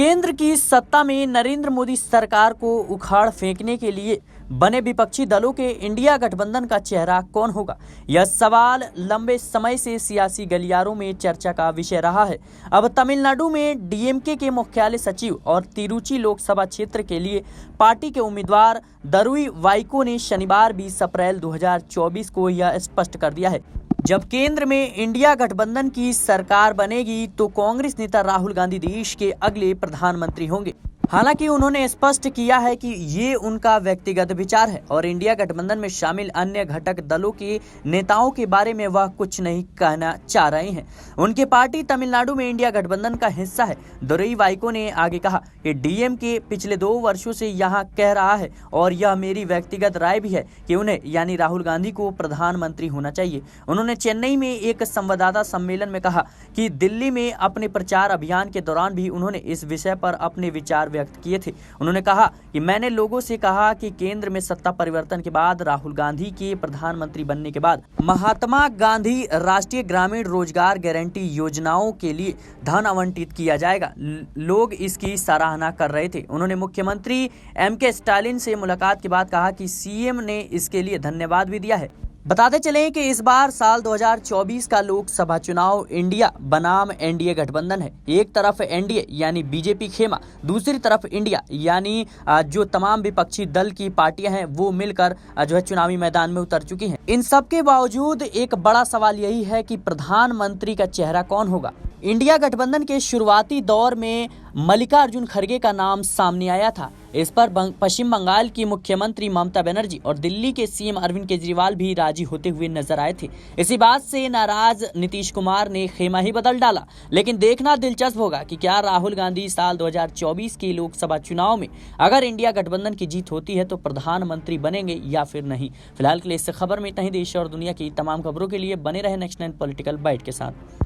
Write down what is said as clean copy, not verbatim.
केंद्र की सत्ता में नरेंद्र मोदी सरकार को उखाड़ फेंकने के लिए बने विपक्षी दलों के इंडिया गठबंधन का चेहरा कौन होगा? यह सवाल लंबे समय से सियासी गलियारों में चर्चा का विषय रहा है। अब तमिलनाडु में डीएमके के मुख्यालय सचिव और तिरुचि लोकसभा क्षेत्र के लिए पार्टी के उम्मीदवार दरुई वाइको ने शनिवार 20 अप्रैल 2024 को यह स्पष्ट कर दिया है। जब केंद्र में इंडिया गठबंधन की सरकार बनेगी तो कांग्रेस नेता राहुल गांधी देश के अगले प्रधानमंत्री होंगे। हालांकि उन्होंने स्पष्ट किया है कि ये उनका व्यक्तिगत विचार है और इंडिया गठबंधन में शामिल अन्य घटक दलों के नेताओं के बारे में वह कुछ नहीं कहना चाह रहे हैं। उनकी पार्टी तमिलनाडु में इंडिया गठबंधन का हिस्सा है। दुरई वाइको ने आगे कहा कि डीएमके पिछले 2 वर्षों से यहाँ कह रहा है और यह मेरी व्यक्तिगत राय भी है कि उन्हें यानी राहुल गांधी को प्रधानमंत्री होना चाहिए। उन्होंने चेन्नई में एक संवाददाता सम्मेलन में कहा कि दिल्ली में अपने प्रचार अभियान के दौरान भी उन्होंने इस विषय पर अपने विचार व्यक्त किए थे। उन्होंने कहा कि मैंने लोगों से कहा कि केंद्र में सत्ता परिवर्तन के बाद राहुल गांधी के प्रधानमंत्री बनने के बाद महात्मा गांधी राष्ट्रीय ग्रामीण रोजगार गारंटी योजनाओं के लिए धन आवंटित किया जाएगा। लोग इसकी सराहना कर रहे थे। उन्होंने मुख्यमंत्री एमके स्टालिन से मुलाकात के बाद कहा कि सीएम ने इसके लिए धन्यवाद भी दिया है। बताते चलें कि इस बार साल 2024 का लोकसभा चुनाव इंडिया बनाम एनडीए गठबंधन है। एक तरफ एनडीए यानी बीजेपी खेमा, दूसरी तरफ इंडिया यानी जो तमाम विपक्षी दल की पार्टियां हैं वो मिलकर जो है चुनावी मैदान में उतर चुकी हैं। इन सब के बावजूद एक बड़ा सवाल यही है कि प्रधानमंत्री का चेहरा कौन होगा। इंडिया गठबंधन के शुरुआती दौर में मल्लिकार्जुन खड़गे का नाम सामने आया था। इस पर पश्चिम बंगाल की मुख्यमंत्री ममता बनर्जी और दिल्ली के सीएम अरविंद केजरीवाल भी राजी होते हुए नजर आए थे। इसी बात से नाराज नीतीश कुमार ने खेमा ही बदल डाला। लेकिन देखना दिलचस्प होगा कि क्या राहुल गांधी साल 2024 के लोकसभा चुनाव में अगर इंडिया गठबंधन की जीत होती है तो प्रधानमंत्री बनेंगे या फिर नहीं। फिलहाल के लिए इस खबर में इतना ही। देश और दुनिया की तमाम खबरों के लिए बने रहे नेक्स्ट 9 पॉलिटिकल बाइट के साथ।